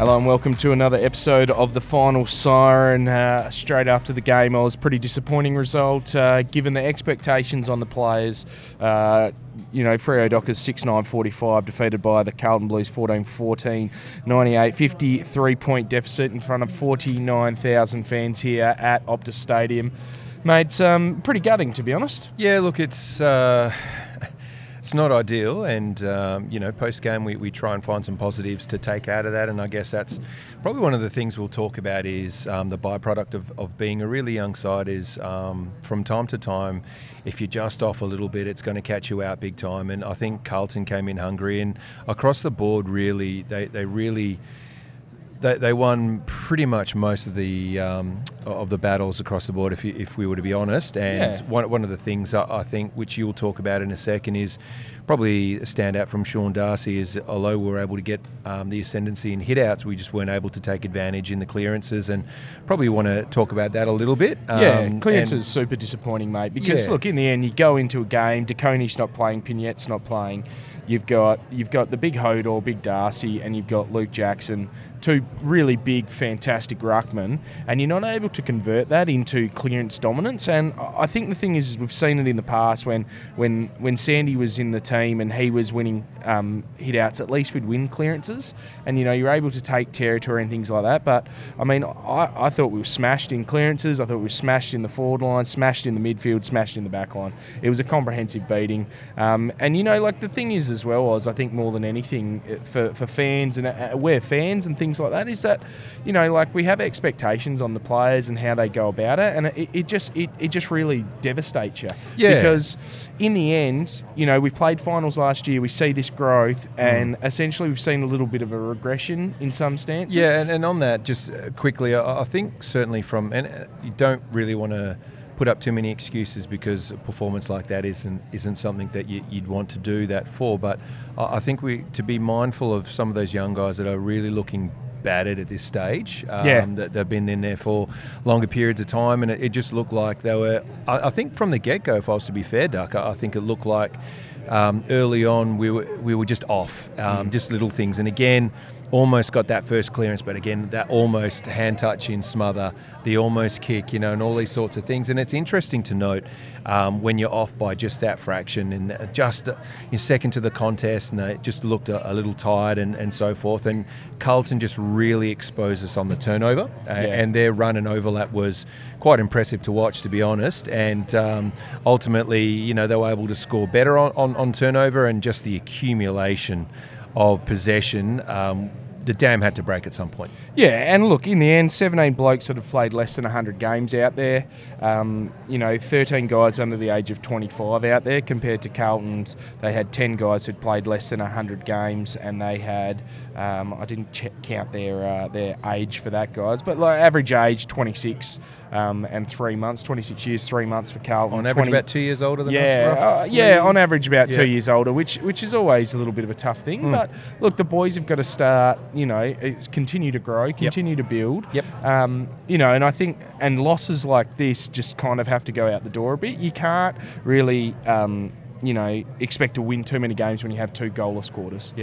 Hello and welcome to another episode of the Final Siren. Straight after the game, it was a pretty disappointing result given the expectations on the players. Freo Dockers 6-9-45 defeated by the Carlton Blues 14-14, 98, 53-point deficit in front of 49,000 fans here at Optus Stadium. Mate, it's pretty gutting, to be honest. Yeah, look, it's not ideal, and post-game we try and find some positives to take out of that, and I guess that's probably one of the things we'll talk about is the byproduct of being a really young side is from time to time, if you're just off a little bit, it's going to catch you out big time, and I think Carlton came in hungry, and across the board really, They won pretty much most of the battles across the board, if we were to be honest. And one of the things I think, which you'll talk about in a second, is probably a standout from Sean Darcy is, although we were able to get the ascendancy in hit-outs, we just weren't able to take advantage in the clearances, and probably want to talk about that a little bit. Clearance is super disappointing, mate, because look, in the end, you go into a game, DeConey's not playing, Pignette's not playing. You've got the big Hodor, big Darcy, and you've got Luke Jackson, two really big, fantastic ruckmen, and you're not able to convert that into clearance dominance. And I think the thing is we've seen it in the past when Sandy was in the team and he was winning hit-outs, at least we'd win clearances, and you're able to take territory and things like that. But I mean, I thought we were smashed in clearances. I thought we were smashed in the forward line, smashed in the midfield, smashed in the back line. It was a comprehensive beating. The thing is as well, I think more than anything for fans and we're fans and things like that, is that we have expectations on the players and how they go about it, and it just really devastates you. Because in the end, we played finals last year, we see this growth, and essentially we've seen a little bit of a regression in some stances. And on that, just quickly, I think certainly and you don't really want to put up too many excuses, because a performance like that isn't something that you'd want to do that for. But I think to be mindful of some of those young guys that are really looking battered at this stage, that they've been in there for longer periods of time, and it just looked like they were, I think from the get-go, if I was to be fair, Duck, I think it looked like early on we were just off, just little things, and again, almost got that first clearance, but again, that almost hand touch in smother, the almost kick, and all these sorts of things. And it's interesting to note when you're off by just that fraction, and just you're second to the contest, and they just looked a little tired and so forth. And Carlton just really exposed us on the turnover, and their run and overlap was quite impressive to watch, to be honest. And ultimately, they were able to score better on turnover, and just the accumulation of possession, the dam had to break at some point. Yeah, and look, in the end, 17 blokes that have played less than 100 games out there. 13 guys under the age of 25 out there, compared to Carlton's. They had 10 guys who'd played less than 100 games, and they had, I didn't count their age for that, guys, but average age 26 and 3 months, 26 years, 3 months for Carlton. On average, about 2 years older than us, on average about 2 years older, which is always a little bit of a tough thing. But look, the boys have got to start, continue to grow, continue to build. And I think, and losses like this just kind of have to go out the door a bit. You can't really, expect to win too many games when you have two goalless quarters.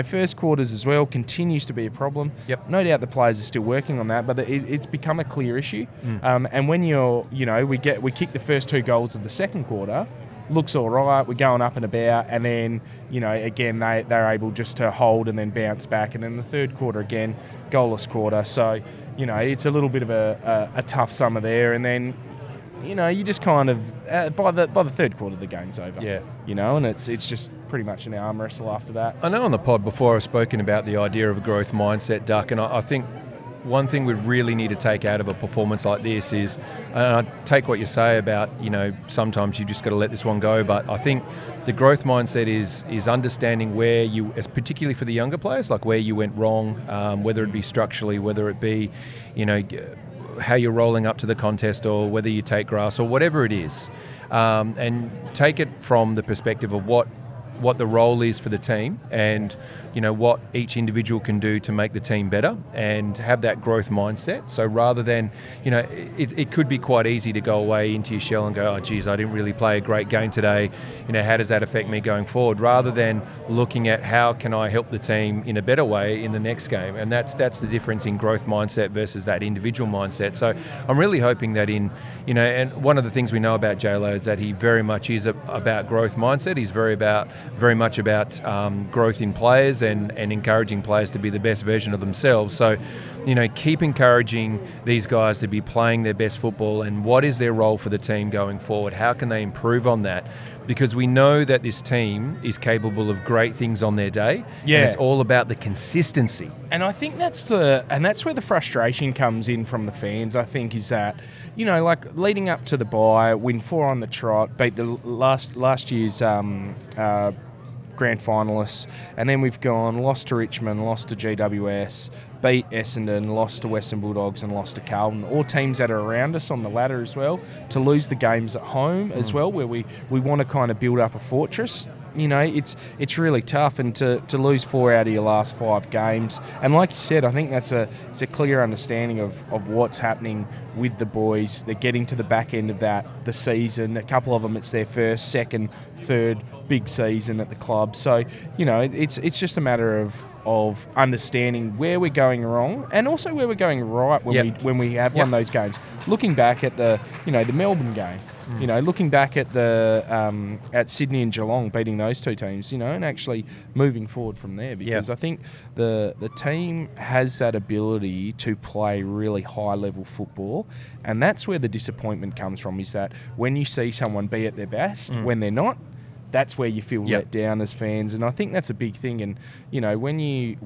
First quarters as well continues to be a problem. No doubt the players are still working on that, but it's become a clear issue. And when we kick the first two goals of the second quarter, looks all right, we're going up and about, and then, again, they're able just to hold and then bounce back, and then the third quarter again, goalless quarter. So, it's a little bit of a tough summer there, and then, you just kind of, by the third quarter, the game's over. And it's just pretty much an arm wrestle after that. I know on the pod before I've spoken about the idea of a growth mindset, Duck, and I think one thing we really need to take out of a performance like this is, and I take what you say about, sometimes you just got to let this one go, but I think the growth mindset is understanding where you, particularly for the younger players, like where you went wrong, whether it be structurally, whether it be, how you're rolling up to the contest, or whether you take grass or whatever it is, and take it from the perspective of what what the role is for the team, and what each individual can do to make the team better, and have that growth mindset. So rather than, it could be quite easy to go away into your shell and go, oh geez, I didn't really play a great game today. How does that affect me going forward? Rather than looking at how can I help the team in a better way in the next game, and that's the difference in growth mindset versus that individual mindset. So I'm really hoping that and one of the things we know about J-Lo is that he very much is about growth mindset. He's very much about growth in players and encouraging players to be the best version of themselves. So, keep encouraging these guys to be playing their best football, and what is their role for the team going forward? How can they improve on that? Because we know that this team is capable of great things on their day. Yeah. And it's all about the consistency. And I think that's where the frustration comes in from the fans, I think, is that, like leading up to the bye, win 4 on the trot, beat the last year's grand finalists, and then we've lost to Richmond, lost to GWS, beat Essendon, lost to Western Bulldogs, and lost to Carlton. All teams that are around us on the ladder as well. To lose the games at home as well, where we want to kind of build up a fortress. It's really tough, and to lose 4 out of your last 5 games. And like you said, I think it's a clear understanding of what's happening with the boys. They're getting to the back end of the season. A couple of them, it's their first, second, third big season at the club. So, it's just a matter of understanding where we're going wrong and also where we're going right when we have won those games. Looking back at the Melbourne game, looking back at at Sydney and Geelong, beating those 2 teams, and actually moving forward from there, because I think the team has that ability to play really high level football, and that's where the disappointment comes from, is that when you see someone be at their best when they're not, that's where you feel let down as fans, and I think that's a big thing. And when you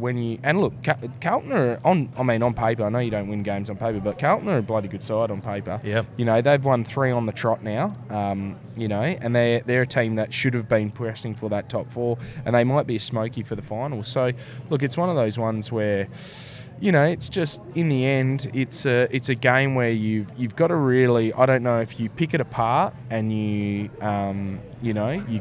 and look, Carlton are on paper. I know you don't win games on paper, but Carlton are a bloody good side on paper. They've won 3 on the trot now. And they're a team that should have been pressing for that top 4, and they might be a smoky for the finals. So look, it's one of those ones where, it's just, in the end, it's a game where you've got to really, I don't know if you pick it apart and you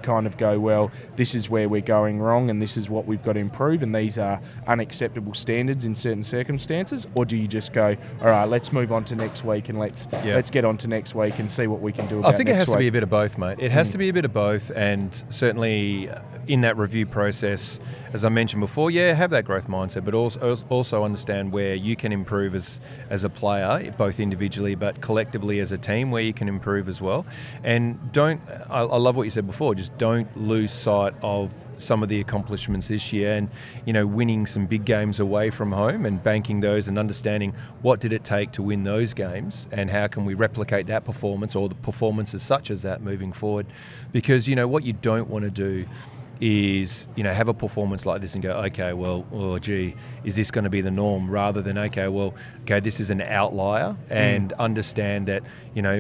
kind of go, well, this is where we're going wrong and this is what we've got to improve, and these are unacceptable standards in certain circumstances, or do you just go, all right, let's move on to next week and let's get on to next week and see what we can do about next week? I think it has to be a bit of both, mate. It has to be a bit of both, and certainly in that review process, as I mentioned before, have that growth mindset, but also understand where you can improve as a player, both individually but collectively as a team, where you can improve as well. And I love what you said before, just don't lose sight of some of the accomplishments this year, and winning some big games away from home and banking those and understanding what did it take to win those games and how can we replicate that performance or the performances such as that moving forward. Because what you don't want to do is have a performance like this and go, okay, well, oh gee, is this going to be the norm? Rather than, okay, this is an outlier, and understand that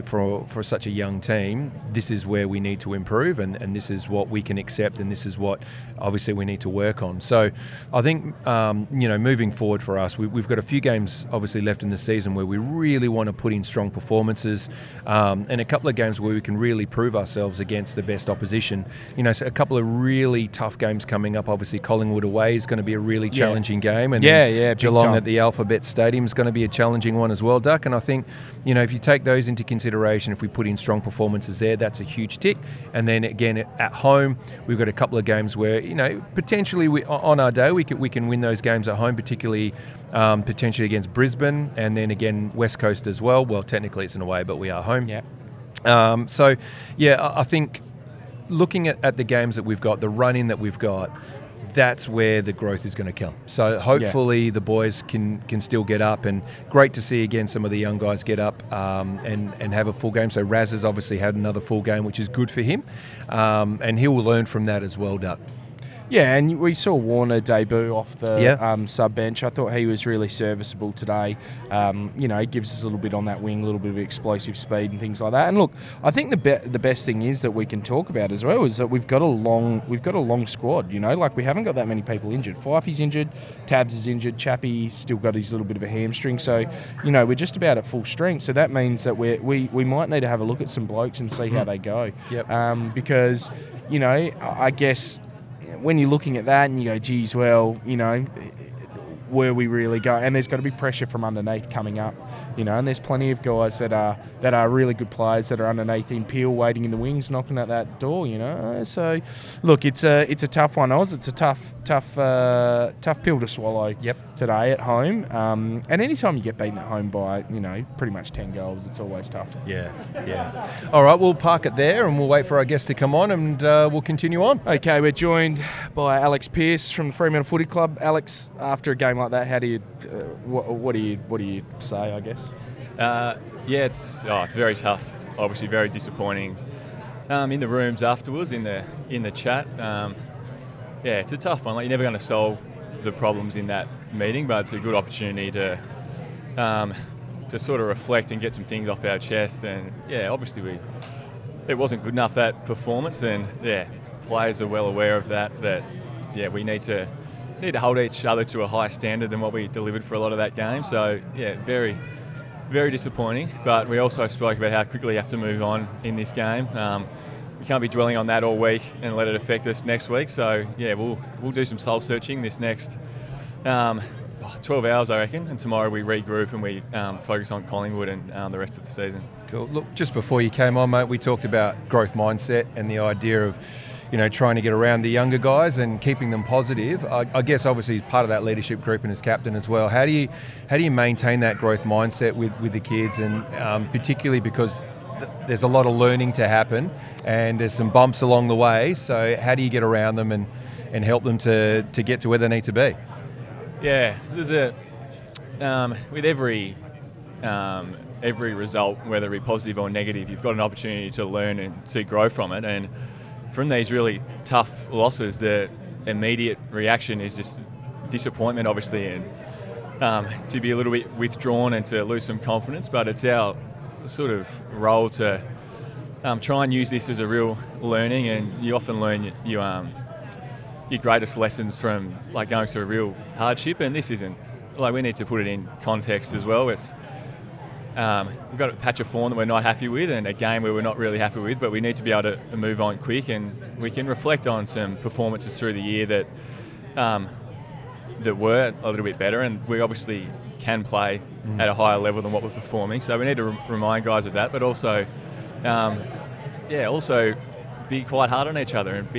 for such a young team, this is where we need to improve, and this is what we can accept, and this is what obviously we need to work on. So I think moving forward for us, we've got a few games obviously left in the season where we really want to put in strong performances, and a couple of games where we can really prove ourselves against the best opposition. So a couple of really tough games coming up. Obviously, Collingwood away is going to be a really challenging game, and Geelong at the Alphabet Stadium is going to be a challenging one as well, Duck. And I think, if you take those into consideration, if we put in strong performances there, that's a huge tick. And then again at home, we've got a couple of games where potentially on our day we can win those games at home, particularly potentially against Brisbane, and then again West Coast as well. Well, technically it's an away, but we are home. I think, looking at the games that we've got, the run-in that we've got, that's where the growth is going to come. So hopefully the boys can still get up, and great to see again some of the young guys get up and have a full game. So Raz has obviously had another full game, which is good for him, and he will learn from that as well, Duck. Yeah, and we saw Warner debut off the sub bench. I thought he was really serviceable today. He gives us a little bit on that wing, a little bit of explosive speed and things like that. And look, I think the best thing is that we can talk about as well is that we've got a long squad. Like we haven't got that many people injured. Fifey's injured, Tabs is injured, Chappie's still got his little bit of a hamstring. So we're just about at full strength. So that means that we might need to have a look at some blokes and see how they go. Because I guess when you're looking at that and you go, geez, well, where we really go, and there's got to be pressure from underneath coming up, and there's plenty of guys that are really good players that are underneath in Peel, waiting in the wings, knocking at that door, So, look, it's a tough one, Oz. It's a tough pill to swallow. Today at home, and anytime you get beaten at home by pretty much 10 goals, it's always tough. Yeah. All right, we'll park it there and we'll wait for our guest to come on, and we'll continue on. Okay, we're joined by Alex Pearce from the Fremantle Footy Club. Alex, after a game like that, how do you, what do you say? I guess. It's very tough. Obviously, very disappointing. In the rooms afterwards, in the chat, it's a tough one. Like, you're never going to solve the problems in that meeting, but it's a good opportunity to sort of reflect and get some things off our chest. And obviously it wasn't good enough, that performance, and players are well aware of that. We need to hold each other to a higher standard than what we delivered for a lot of that game. So very, very disappointing. But we also spoke about how quickly you have to move on in this game. We can't be dwelling on that all week and let it affect us next week. So we'll do some soul searching this next 12 hours, I reckon, and tomorrow we regroup and we focus on Collingwood and the rest of the season. Cool. Look, just before you came on, mate, we talked about growth mindset and the idea of trying to get around the younger guys and keeping them positive. I guess obviously he's part of that leadership group and as captain as well. How do you maintain that growth mindset with the kids, and particularly because there's a lot of learning to happen and there's some bumps along the way, so how do you get around them and help them to get to where they need to be? Yeah, there's with every result, whether it be positive or negative, you've got an opportunity to learn and to grow from it. And from these really tough losses, the immediate reaction is just disappointment, obviously, and to be a little bit withdrawn and to lose some confidence. But it's our sort of role to try and use this as a real learning, and you often learn your greatest lessons from going through a real hardship, and this isn't. We need to put it in context as well. It's we've got a patch of form that we're not happy with and a game where we're not really happy with, but we need to be able to move on quick, and we can reflect on some performances through the year that were a little bit better, and we obviously can play at a higher level than what we're performing. So we need to remind guys of that, but also be quite hard on each other and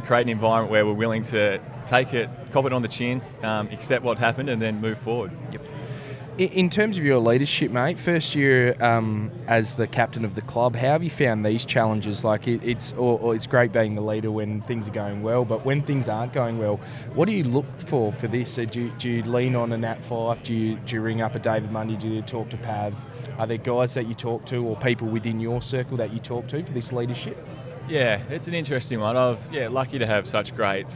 create an environment where we're willing to take it, cop it on the chin, accept what happened, and then move forward. Yep. In terms of your leadership, mate, first year as the captain of the club, how have you found these challenges? It's great being the leader when things are going well, but when things aren't going well, what do you look for this? Do you lean on a Nat Fyfe? Do you ring up a David Mundy? Do you talk to Pav? Are there guys that you talk to or people within your circle that you talk to for this leadership? Yeah, it's an interesting one. Lucky to have such great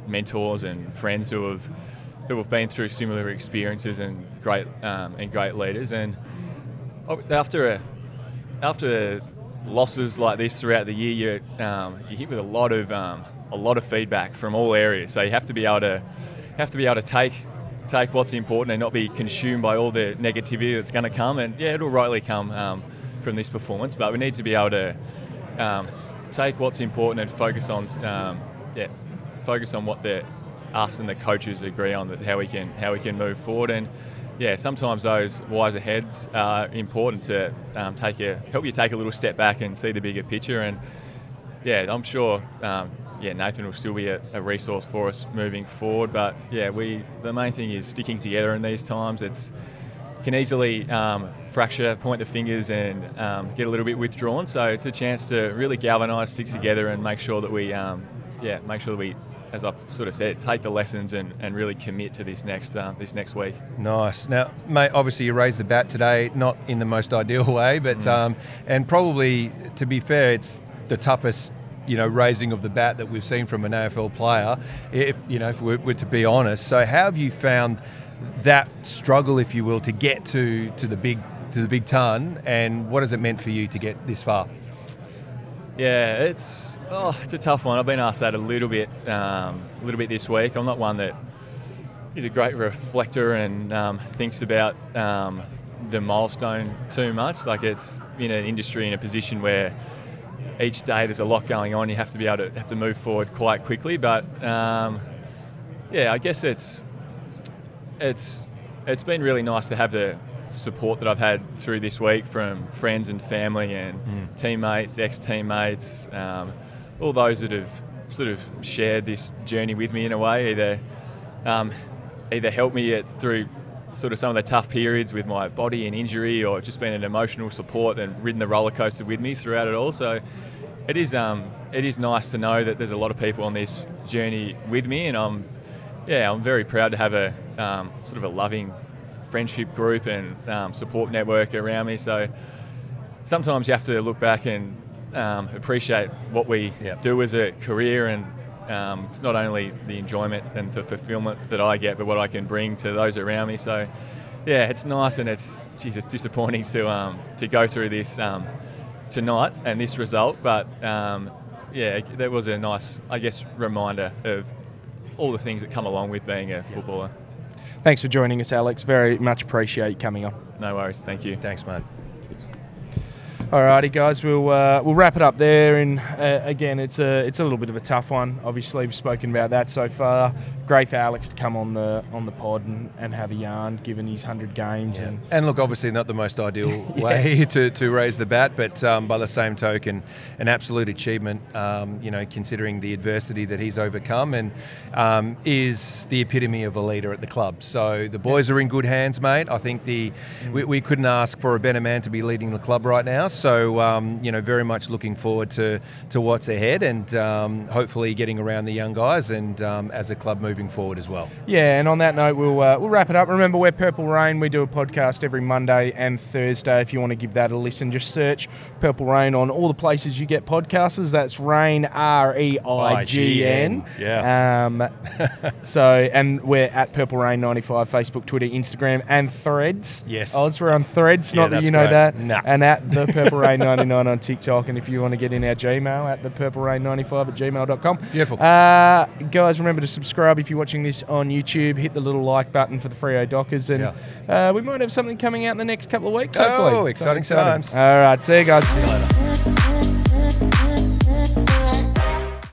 mentors and friends who have been through similar experiences and great leaders. And after losses like this throughout the year, you hit with a lot of feedback from all areas. So you have to be able to take what's important and not be consumed by all the negativity that's going to come. And it'll rightly come from this performance, but we need to be able to take what's important and focus on what us and the coaches agree on, that how we can move forward. And sometimes those wiser heads are important to help you take a little step back and see the bigger picture. And I'm sure Nathan will still be a resource for us moving forward. But the main thing is sticking together in these times. It can easily fracture, point the fingers, and get a little bit withdrawn. So it's a chance to really galvanise, stick together, and make sure that we, as I've sort of said, take the lessons and really commit to this next week. Nice. Now, mate, obviously you raised the bat today, not in the most ideal way, but and probably, to be fair, it's the toughest raising of the bat that we've seen from an AFL player, if we're to be honest. So how have you found that struggle, if you will, to get to the big ton, and what has it meant for you to get this far? Yeah, it's a tough one. I've been asked that a little bit this week. I'm not one that is a great reflector and thinks about the milestone too much. It's in an industry in a position where each day there's a lot going on. You have to be able to move forward quite quickly. But yeah, I guess it's been really nice to have the support that I've had through this week from friends and family and teammates, ex-teammates, all those that have sort of shared this journey with me in a way, either helped me through sort of some of the tough periods with my body and injury, or just been an emotional support and ridden the roller coaster with me throughout it all. So it is nice to know that there's a lot of people on this journey with me, and I'm very proud to have a sort of a loving friendship group and support network around me. So sometimes you have to look back and appreciate what we do as a career, and it's not only the enjoyment and the fulfillment that I get, but what I can bring to those around me. So yeah, it's nice, and it's disappointing to go through this tonight and this result, but yeah, that was a nice, I guess, reminder of all the things that come along with being a footballer. Thanks for joining us, Alex. Very much appreciate you coming on. No worries. Thank you. Thanks, mate. Alrighty, guys, we'll wrap it up there. And again, it's a little bit of a tough one. Obviously, we've spoken about that so far. Great for Alex to come on the pod and have a yarn, given his 100 games. Yeah. And look, obviously not the most ideal way to raise the bat, but by the same token, an absolute achievement. Considering the adversity that he's overcome, and is the epitome of a leader at the club. So the boys are in good hands, mate. I think we couldn't ask for a better man to be leading the club right now. So, very much looking forward to what's ahead, and hopefully getting around the young guys, and as a club moving forward as well. Yeah, and on that note, we'll wrap it up. Remember, we're Purple Rain. We do a podcast every Monday and Thursday. If you want to give that a listen, just search Purple Rain on all the places you get podcasts. That's Rain, REIGN. Yeah. And we're at Purple Rain 95, Facebook, Twitter, Instagram, and Threads. Yes. Oz, we're on Threads, not that you know great. that. Nah. And at the Purple Rain 99 on TikTok. And if you want to get in our Gmail, at the Purple Rain 95 at gmail.com. Beautiful. Guys, remember to subscribe if you're watching this on YouTube. Hit the little like button for the Freo Dockers. And we might have something coming out in the next couple of weeks, hopefully. Oh, exciting times. All right, see you guys. See you later.